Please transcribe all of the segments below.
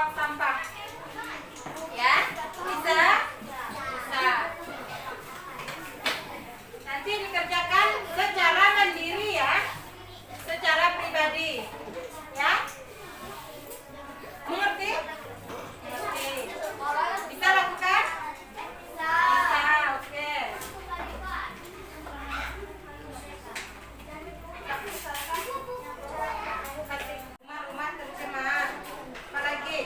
buang sampah. Ya, bisa? Bisa. Nanti dikerjakan secara mandiri ya, secara pribadi. Ya? Mengerti? Mengerti. Bisa lakukan? Bisa, oke. Rumah-rumah tercemar. Apa lagi?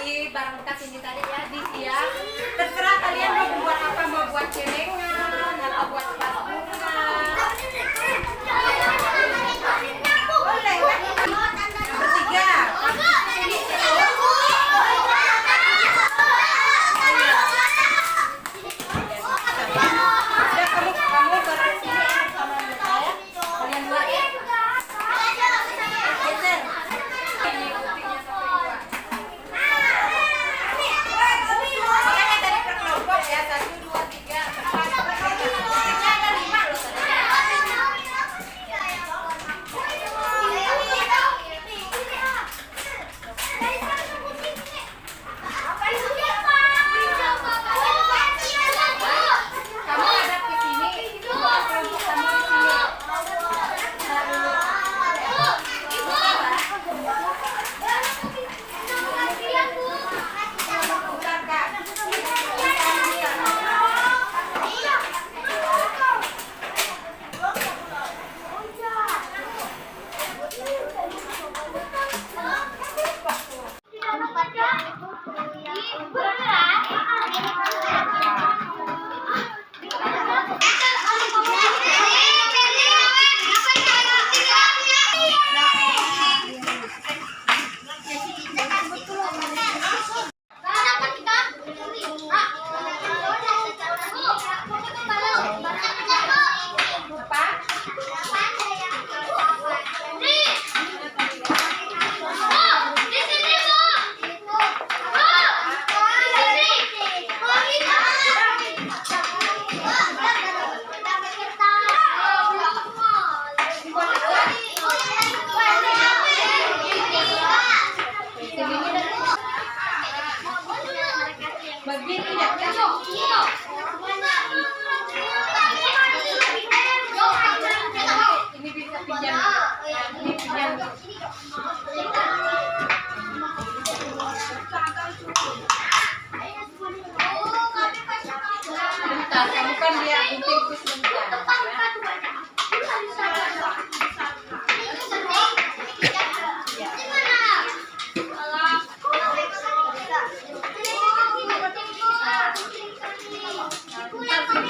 beli barang bekas ini tadi ya di ya. Terserah kalian mau buat apa, mau buat celengan atau buat tas bunga. Boleh kan? Bertiga. Udah kamu bersini sama saya. Kalian buat ya. Geser. Ini buktinya sampai 2. Makanya tadi per kelompok ya 1, 2, 3, 4. Ada 5 loh tadi. Kamu ada ke sini, buat kelompok kamu di sini. Bentar, Kak. Begini ya. Ini bisa pinjam. Ini pinjam. Bentar, kamu kan dia gunting terus bentar. Bentar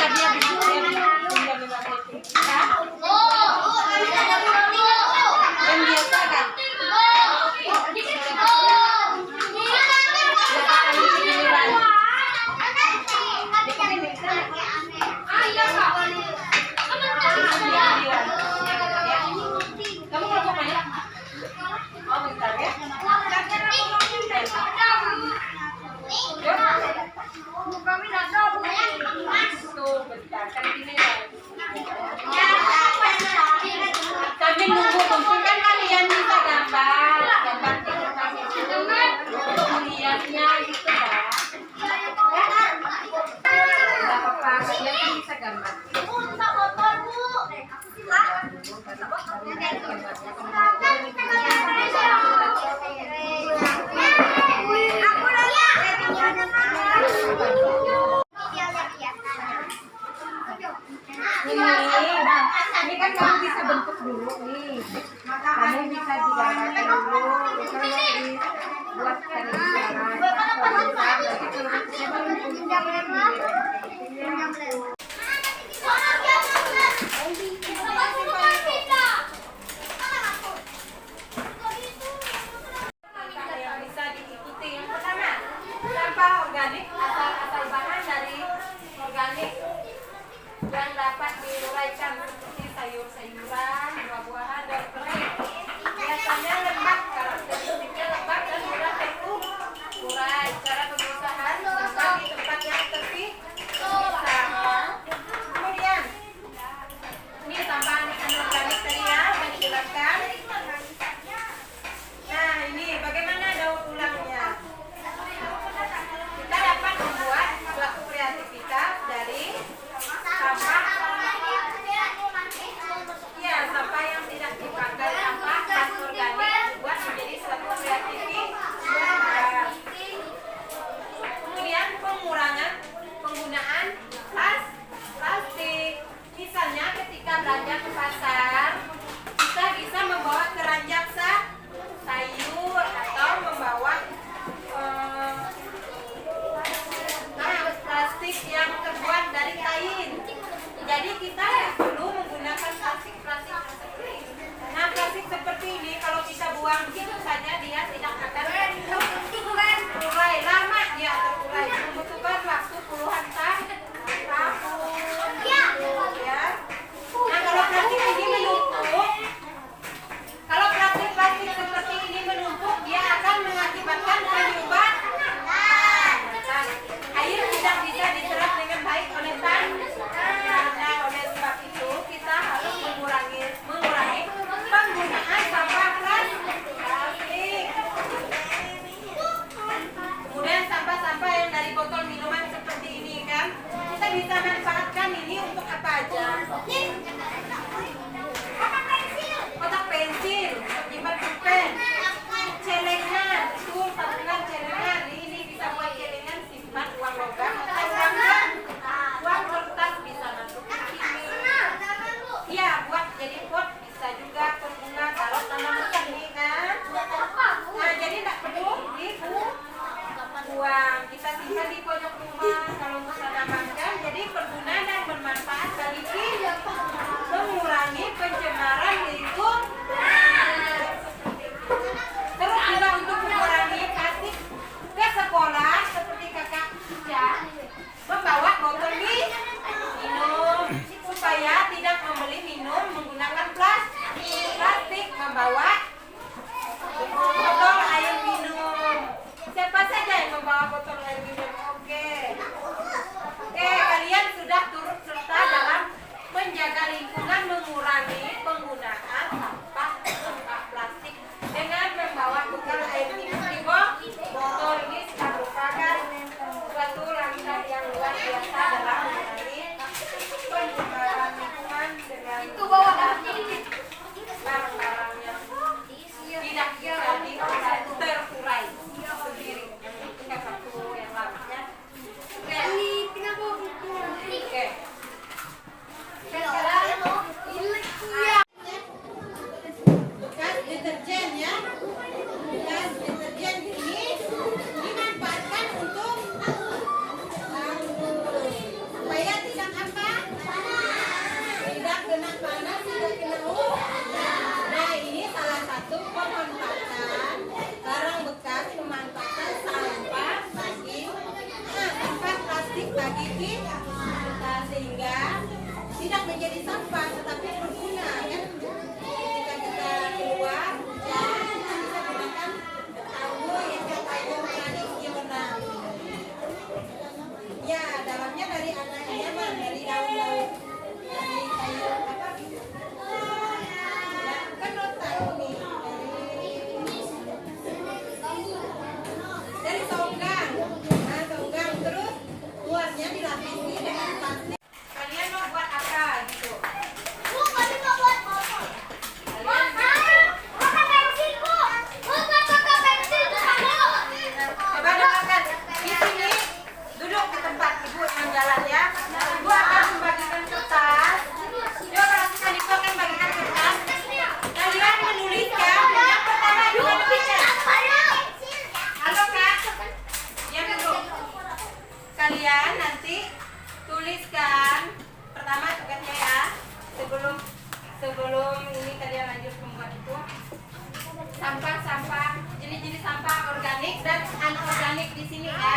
dia bisa pinjam 5 cm. Yang biasa kan? Kamu mau apa ya? Oh, bentar ya. Tuh, bentar. Kan gini ya. Kami nunggu kan kalian bisa gambar untuk melihatnya gitu kan. Tidak apa-apa, kalian kan bisa gambar. Ini kan kamu bisa bentuk dulu nih. Kamu bisa digambarkan dulu. Buat bisa diikuti. Yang pertama, sampah organik asal bahan dari organik yang dapat diuraikan seperti sayur-sayuran, buah-buahan, dan kering. Biasanya lemak, karakteristiknya lemak dan mudah terurai. Cara pemisahan simpan di tempat yang terpisah. Kemudian, ini sampah anorganik tadi ya, yang dijelaskan. Nah, ini bagaimana daur ulangnya? Kita dapat membuat suatu kreativitas dari sampah, ya sampah yang tidak dipakai, sampah organik buat dibuang. Kita simpan di pojok rumah. Kalau untuk tanaman jadi berguna dan bermanfaat bagi kita, mengurangi pencemaran lingkungan. Terus juga untuk mengurangi plastik ke sekolah seperti kakak Ica, membawa botol minum supaya tidak membeli minum menggunakan plastik, membawa botol air minum. Siapa saja yang membawa botol air minum? Oke, kalian sudah turut serta dalam menjaga lingkungan, mengurangi penggunaan sampah plastik dengan membawa botol air minum di botol. Ini sudah merupakan suatu langkah yang luar biasa dalam mengurangi pencemaran lingkungan dengan barang-barang yang tidak bisa terurai sendiri. Itu kan satu yang lainnya. Oke. Sekarang bekas deterjen ya. Bekas deterjen ini dimanfaatkan untuk supaya tidak apa? Tidak kena panas, tidak kena Nah, ini salah satu pemanfaatan barang bekas, pemanfaatan sampah bagi sampah plastik bagi kita, sehingga tidak menjadi sampah tetapi berguna kan. Ketika kita keluar hujan, kita bisa gunakan tabur yang tradisional. Ya, dalamnya dari anak anyaman, dari daun-daun, dari kayu apa? Ya, kan rotan ini dari tonggang. Nah, tonggang terus luarnya dilapisi dengan plastik. Kalian mau buat apa gitu? Coba dengarkan. Di sini duduk di tempat ibu yang jalan ya. Ibu akan membagikan kertas. Coba perhatikan, ibu akan bagikan kertas. Kalian menuliskan yang pertama juga nulisnya. Halo kak, yang duduk. Kalian nanti tuliskan pertama tugasnya ya. Sebelum ini kalian lanjut membuat itu. Sampah jenis-jenis sampah organik dan anorganik di sini ya.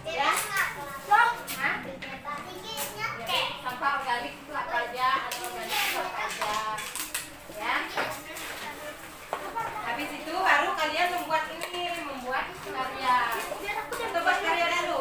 Ya. Hah? Sampah organik itu apa aja, anorganik itu apa aja. Ya. Habis itu baru kalian membuat karya. Kita buat karya dulu.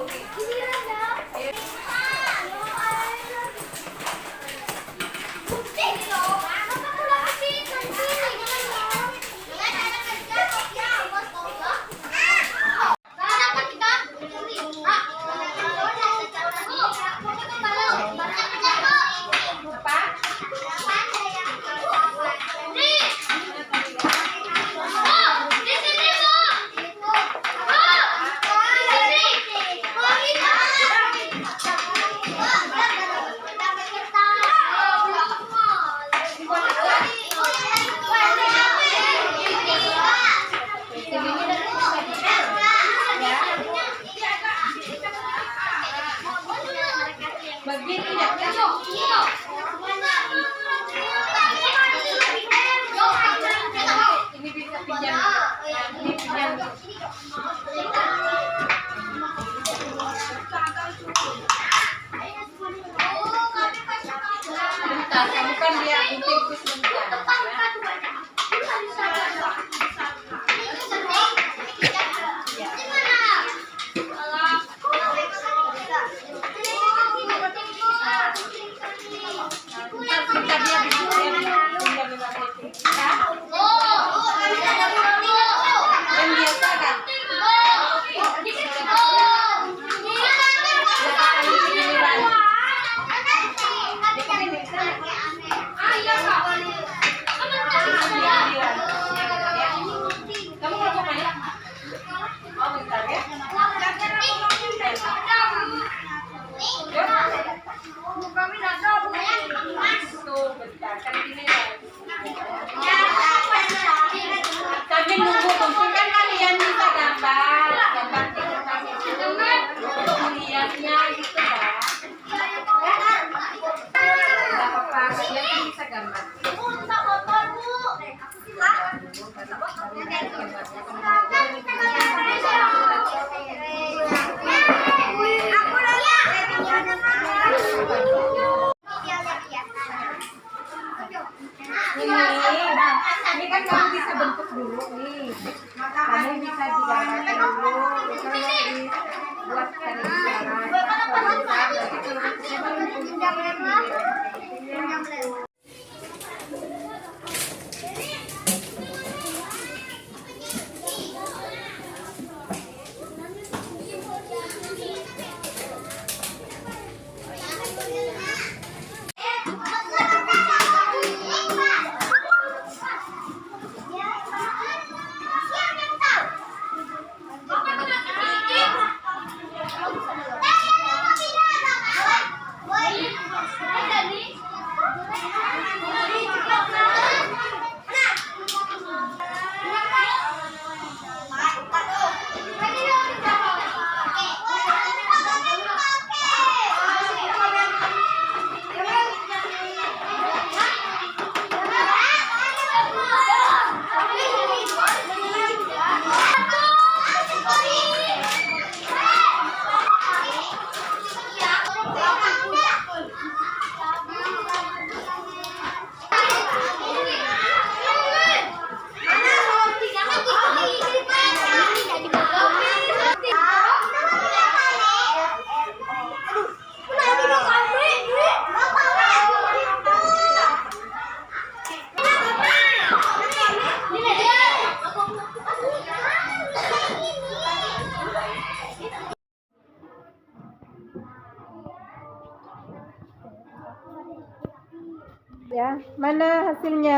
Ya, mana hasilnya?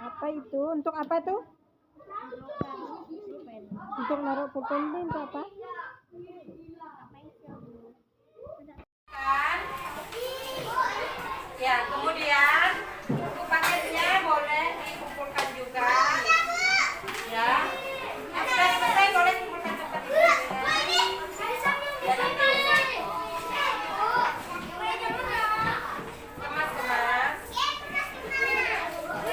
Apa itu? Untuk apa tuh? Untuk naruh pulpen ini untuk apa? Ya, kemudian buku paketnya boleh dikumpulkan juga. Ya. Selesai boleh kumpulkan cepat. Kemas-kemas. Kemas-kemas dulu.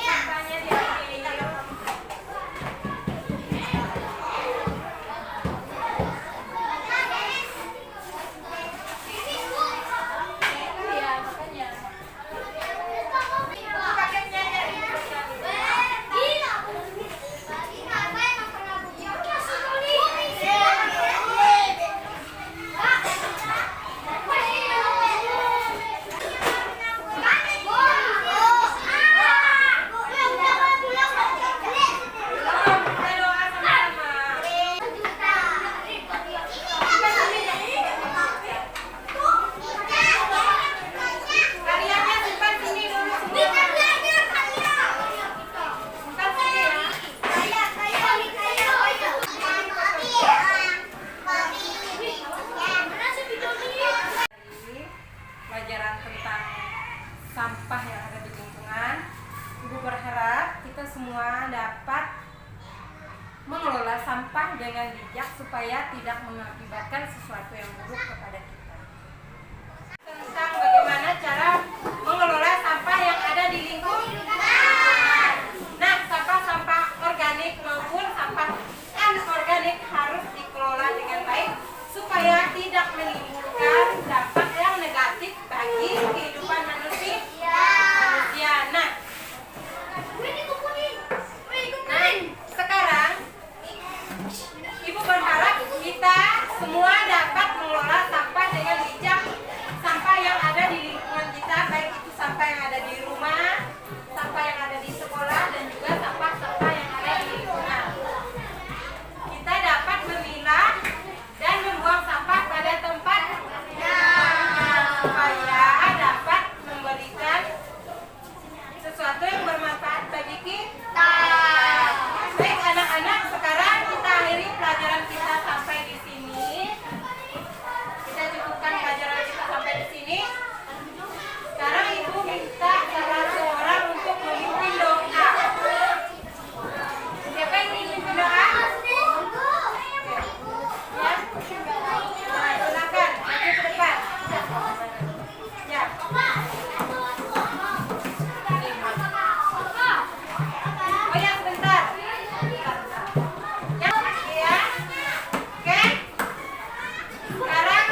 Sampahnya diambil. Iya, makanya. Paketnya jadi kita doa sama-sama. Kaliannya simpan sini dulu semua. Simpan sini ya. Pelajaran tentang sampah yang ada di lingkungan. Ibu berharap kita semua dapat mengelola sampah dengan bijak supaya tidak mengakibatkan sesuatu yang buruk kepada kita. Tentang bagaimana cara mengelola sampah yang ada di lingkungan. Nah, sampah-sampah organik maupun sampah anorganik harus dikelola dengan baik supaya tidak menimbulkan dampak yang negatif bagi kehidupan manusia. Nah, sekarang Ibu berharap kita semua dapat mengelola sampah dengan bijak. Sampah yang ada di lingkungan kita, baik itu sampah yang ada di rumah, sampah yang ada di sekolah, dan juga sampah-sampah yang ada di lingkungan. Kita dapat memilah dan membuang sampah pada tempatnya supaya dapat memberikan sesuatu yang bermanfaat bagi kita. Baik anak-anak, sekarang kita akhiri pelajaran kita sampai di sini. Kita cukupkan pelajaran kita sampai di sini. Sekarang Ibu minta salah seorang untuk memimpin doa. Siapa yang ingin memimpin doa? Ya. Nah, silakan maju ke depan. Ya. Oh ya, sebentar. Ya, ya. Oke. Sekarang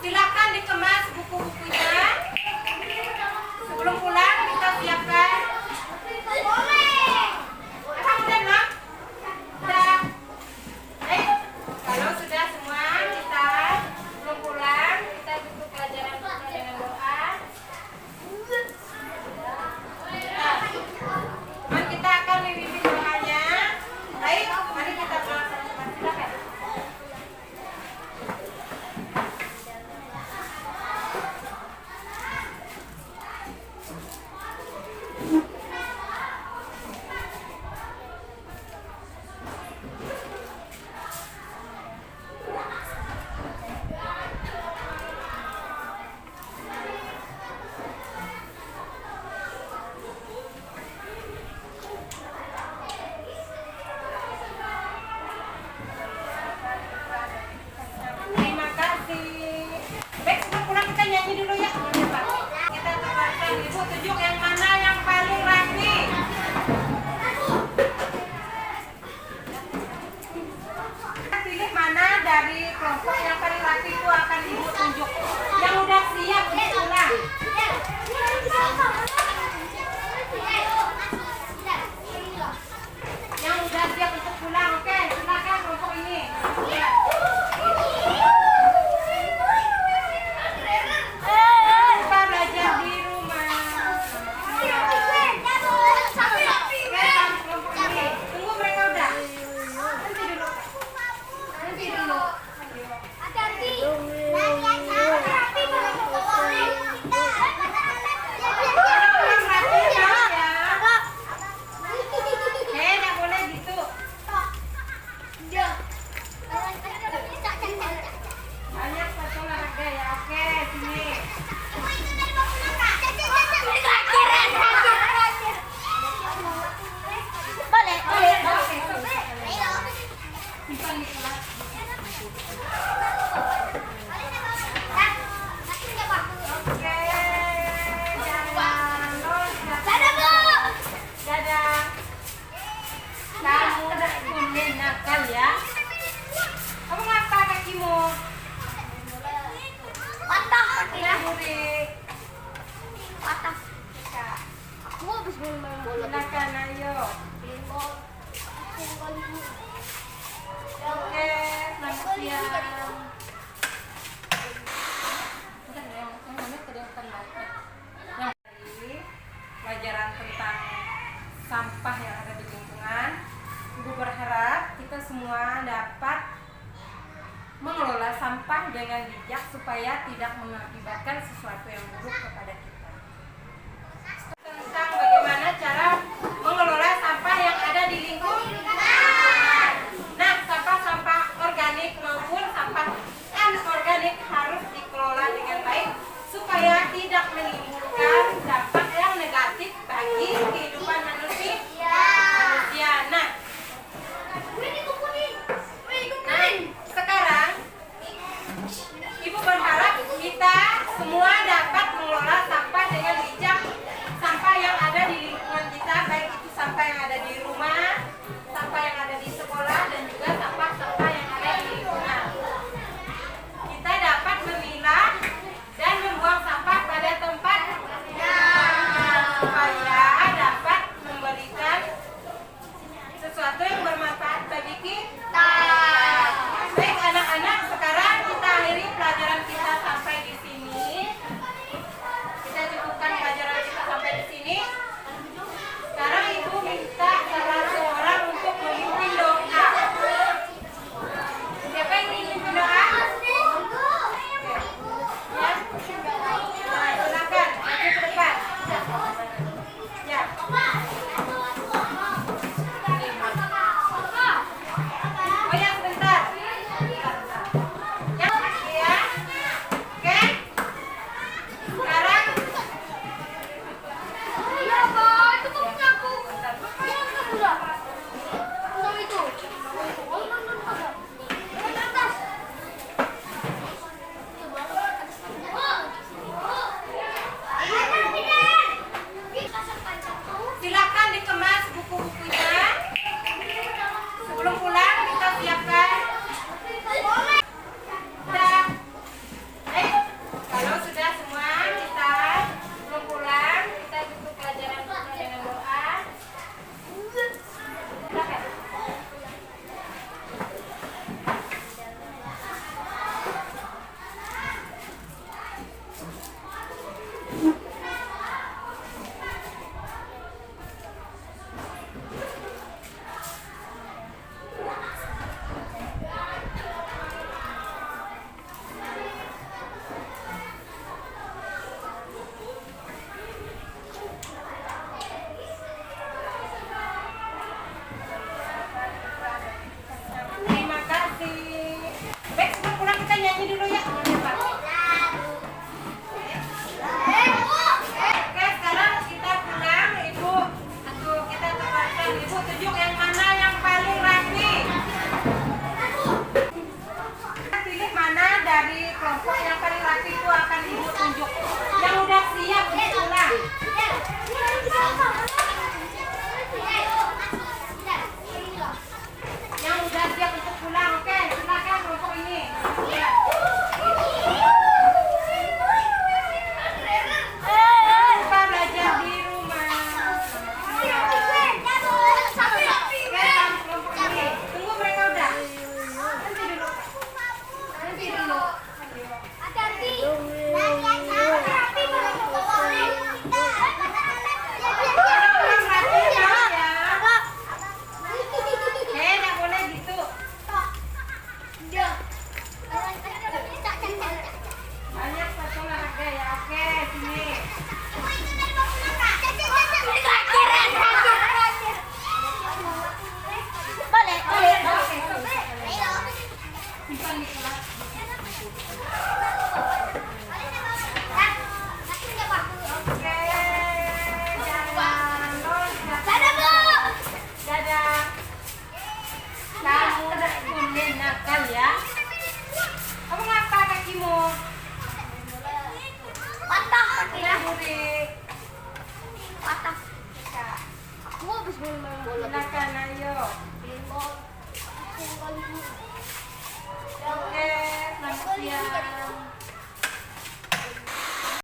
silakan dikemas buku-bukunya. Sebelum pulang kita siapkan. Apa udah, Nak? Udah. Baik. Kalau sudah semua, kita sebelum pulang kita tutup pelajaran kita dengan doa. Nah, teman kita akan memimpin doanya. Baik, mari kita pulang sama-sama. Silakan. Terima kasih. Baik, sebelum pulang kita nyanyi dulu ya. Kita tebarkan Ibu tunjuk yang mana yang paling rapi. Pilih mana dari kelompok yang paling rapi itu akan Ibu tunjuk. Yang udah siap untuk pulang. Oke, jangan dadah. Kamu kuning nakal ya. Kamu ngapa kakimu? Ya, Burik. Silakan, ayo. Oke, selamat siang. Pelajaran tentang sampah yang ada di lingkungan. Ibu berharap kita semua dapat mengelola sampah dengan bijak supaya tidak mengakibatkan sesuatu yang buruk kepada kita. Tentang bagaimana cara mengelola sampah yang ada di lingkungan. Nah, sampah-sampah organik maupun sampah anorganik harus dikelola dengan baik supaya tidak menimbulkan dampak yang negatif bagi kehidupan manusia. Nah, sekarang Ibu berharap kita semua dapat mengelola sampah dengan bijak. Sampah yang ada di lingkungan kita, baik itu sampah yang ada di rumah, sampah yang ada di sekolah, dan juga sampah-sampah yang ada di lingkungan. Kita dapat memilah dan membuang sampah pada tempatnya supaya dapat memberikan sesuatu yang bermanfaat bagi kita. Baik anak-anak, sekarang kita akhiri pelajaran kita sampai di sini. Kita cukupkan pelajaran kita sampai di sini. Sekarang Ibu minta salah seorang untuk memimpin doa. Siapa yang ingin memimpin doa? Ya. Nah, silakan maju ke depan. Ya. Oh ya, sebentar. Ya, ya. Oke. Sekarang silakan dikemas buku-bukunya. Sebelum pulang kita siapkan. Sudah. Kalau sudah semua, kita sebelum pulang kita tutup pelajaran kita dengan doa. Silakan. Terima kasih. Baik, sebelum pulang kita nyanyi dulu ya. Oke, sekarang kita pulang, Ibu. Kita tempatkan Ibu tunjuk yang mana yang paling rapi. Kita pilih mana dari kelompok yang paling rapi itu akan Ibu tunjuk. Yang udah siap untuk pulang. Yang udah siap untuk pulang, oke, silakan kelompok ini. Ya. Lupa belajar di rumah. Ya. Oke, kelompok ini. Tunggu mereka udah. Nanti dulu. Pulang rapi ya. Nggak boleh gitu. Banyak satu olahraga ya. Oke, sini. Simpan di kelas. Oke, jangan dadah. Kamu kuning mo. Patah Ya, Buri. patah. Aku habis main bola. Silakan, ayo. Pinball. Oke, selamat siang.